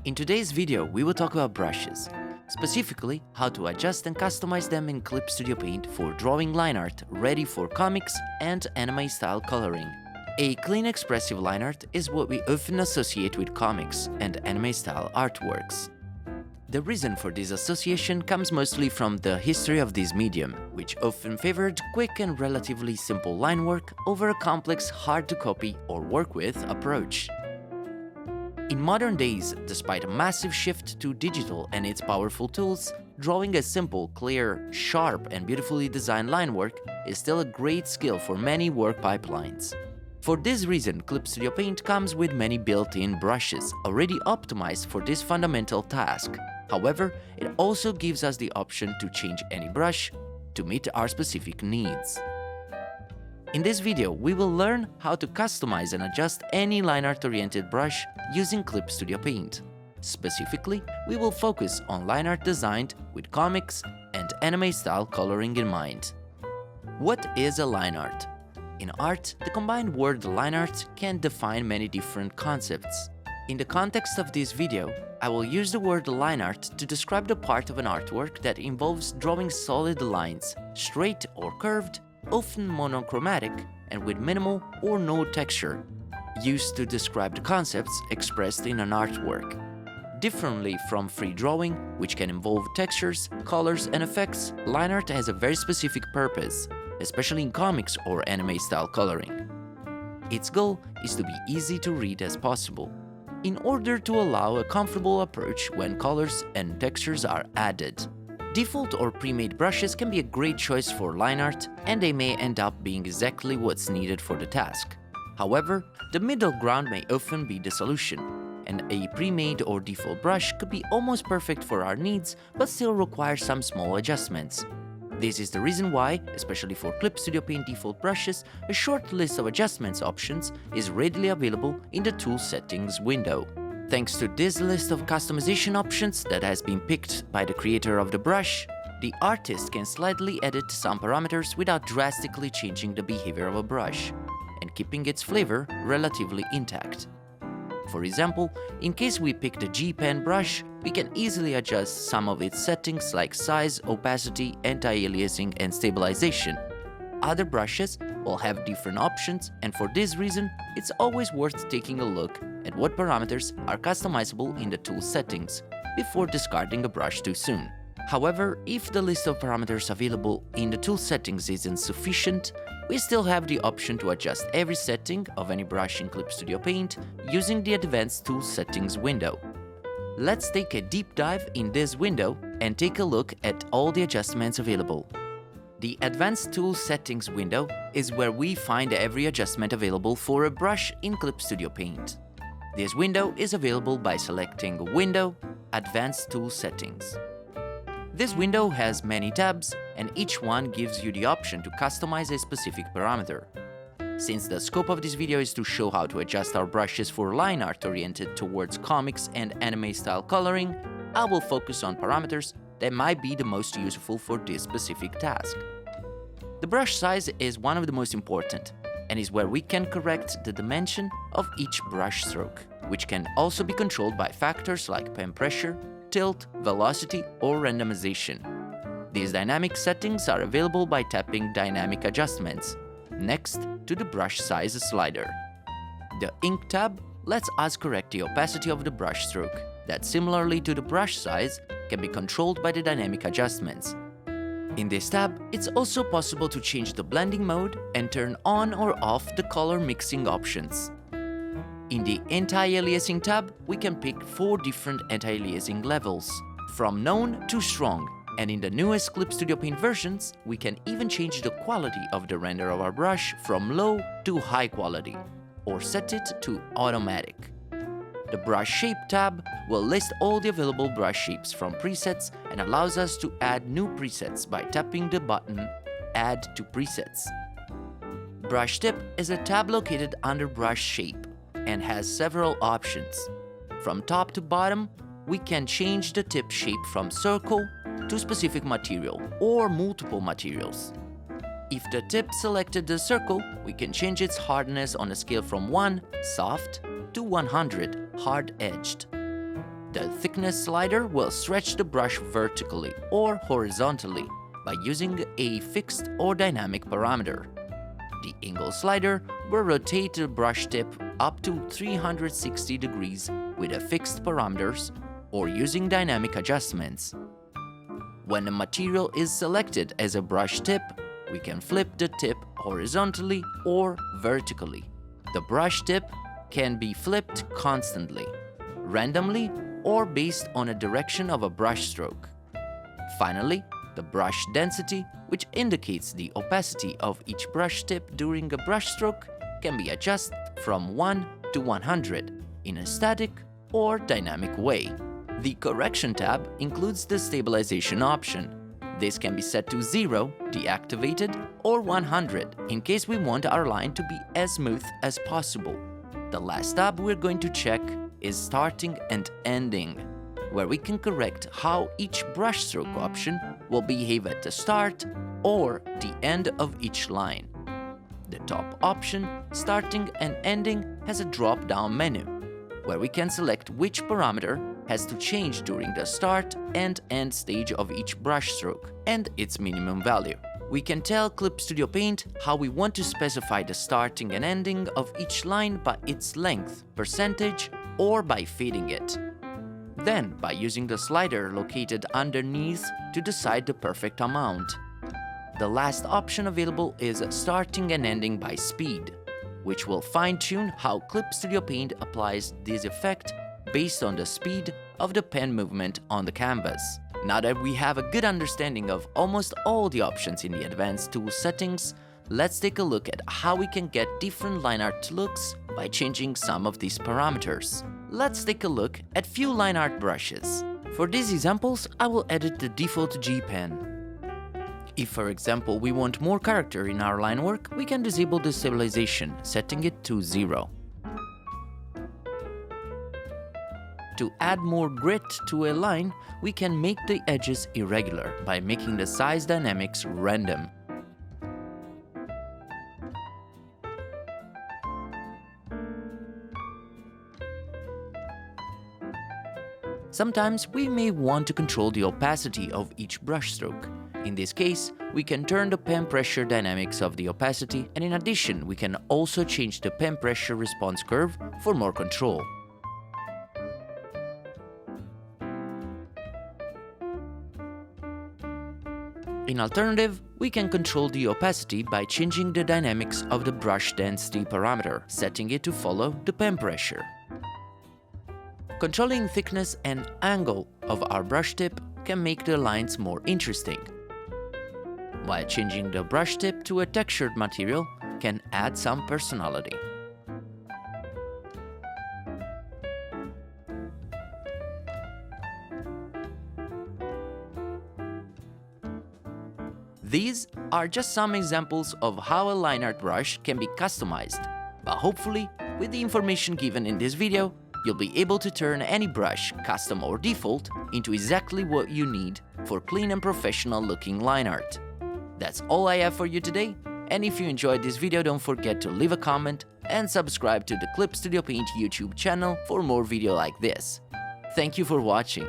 In today's video, we will talk about brushes, specifically how to adjust and customize them in Clip Studio Paint for drawing line art ready for comics and anime style coloring. A clean expressive line art is what we often associate with comics and anime style artworks. The reason for this association comes mostly from the history of this medium, which often favored quick and relatively simple line work over a complex, hard-to-copy or work with approach. In modern days, despite a massive shift to digital and its powerful tools, drawing a simple, clear, sharp and beautifully designed line work is still a great skill for many work pipelines. For this reason, Clip Studio Paint comes with many built-in brushes already optimized for this fundamental task. However, it also gives us the option to change any brush to meet our specific needs. In this video, we will learn how to customize and adjust any line art-oriented brush using Clip Studio Paint. Specifically, we will focus on line art designed with comics and anime-style coloring in mind. What is a line art? In art, the combined word line art can define many different concepts. In the context of this video, I will use the word line art to describe the part of an artwork that involves drawing solid lines, straight or curved, often monochromatic and with minimal or no texture, used to describe the concepts expressed in an artwork. Differently from free drawing, which can involve textures, colors and effects, line art has a very specific purpose, especially in comics or anime-style coloring. Its goal is to be easy to read as possible, in order to allow a comfortable approach when colors and textures are added. Default or pre-made brushes can be a great choice for line art, and they may end up being exactly what's needed for the task. However, the middle ground may often be the solution, and a pre-made or default brush could be almost perfect for our needs but still require some small adjustments. This is the reason why, especially for Clip Studio Paint default brushes, a short list of adjustments options is readily available in the Tool Settings window. Thanks to this list of customization options that has been picked by the creator of the brush, the artist can slightly edit some parameters without drastically changing the behavior of a brush, and keeping its flavor relatively intact. For example, in case we pick the G-Pen brush, we can easily adjust some of its settings like size, opacity, anti-aliasing and stabilization. Other brushes will have different options, and for this reason, it's always worth taking a look at what parameters are customizable in the tool settings before discarding a brush too soon. However, if the list of parameters available in the tool settings isn't sufficient, we still have the option to adjust every setting of any brush in Clip Studio Paint using the Advanced Tool Settings window. Let's take a deep dive in this window and take a look at all the adjustments available. The Advanced Tool Settings window is where we find every adjustment available for a brush in Clip Studio Paint. This window is available by selecting Window, Advanced Tool Settings. This window has many tabs, and each one gives you the option to customize a specific parameter. Since the scope of this video is to show how to adjust our brushes for line art oriented towards comics and anime style coloring, I will focus on parameters that might be the most useful for this specific task. The brush size is one of the most important, and is where we can correct the dimension of each brush stroke, which can also be controlled by factors like pen pressure, tilt, velocity, or randomization. These dynamic settings are available by tapping Dynamic Adjustments, next to the brush size slider. The Ink tab lets us correct the opacity of the brush stroke, that similarly to the brush size, can be controlled by the Dynamic Adjustments. In this tab, it's also possible to change the blending mode and turn on or off the color mixing options. In the Anti-Aliasing tab, we can pick 4 different anti-aliasing levels, from known to strong, and in the newest Clip Studio Paint versions, we can even change the quality of the render of our brush from low to high quality, or set it to automatic. The Brush Shape tab will list all the available brush shapes from presets and allows us to add new presets by tapping the button Add to Presets. Brush Tip is a tab located under Brush Shape and has several options. From top to bottom, we can change the tip shape from circle to specific material or multiple materials. If the tip selected the circle, we can change its hardness on a scale from 1, soft, to 100, hard-edged. The thickness slider will stretch the brush vertically or horizontally by using a fixed or dynamic parameter. The angle slider will rotate the brush tip up to 360 degrees with a fixed parameters or using dynamic adjustments. When a material is selected as a brush tip, we can flip the tip horizontally or vertically. The brush tip can be flipped constantly, randomly, or based on a direction of a brush stroke. Finally, the brush density, which indicates the opacity of each brush tip during a brush stroke, can be adjusted from 1 to 100 in a static or dynamic way. The Correction tab includes the stabilization option. This can be set to 0, deactivated, or 100 in case we want our line to be as smooth as possible. The last tab we're going to check is Starting and Ending, where we can correct how each brushstroke option will behave at the start or the end of each line. The top option, Starting and Ending, has a drop-down menu, where we can select which parameter has to change during the start and end stage of each brushstroke and its minimum value. We can tell Clip Studio Paint how we want to specify the starting and ending of each line by its length, percentage, or by fading it. Then, by using the slider located underneath to decide the perfect amount. The last option available is Starting and Ending by Speed, which will fine-tune how Clip Studio Paint applies this effect based on the speed of the pen movement on the canvas. Now that we have a good understanding of almost all the options in the advanced tool settings, let's take a look at how we can get different line art looks by changing some of these parameters. Let's take a look at few line art brushes. For these examples, I will edit the default G pen. If, for example, we want more character in our line work, we can disable the stabilization, setting it to 0. To add more grit to a line, we can make the edges irregular by making the size dynamics random. Sometimes we may want to control the opacity of each brushstroke. In this case, we can turn the pen pressure dynamics of the opacity, and in addition, we can also change the pen pressure response curve for more control. In alternative, we can control the opacity by changing the dynamics of the brush density parameter, setting it to follow the pen pressure. Controlling thickness and angle of our brush tip can make the lines more interesting, while changing the brush tip to a textured material can add some personality. These are just some examples of how a line art brush can be customized, but hopefully, with the information given in this video, you'll be able to turn any brush, custom or default, into exactly what you need for clean and professional looking line art. That's all I have for you today, and if you enjoyed this video, don't forget to leave a comment and subscribe to the Clip Studio Paint YouTube channel for more videos like this. Thank you for watching.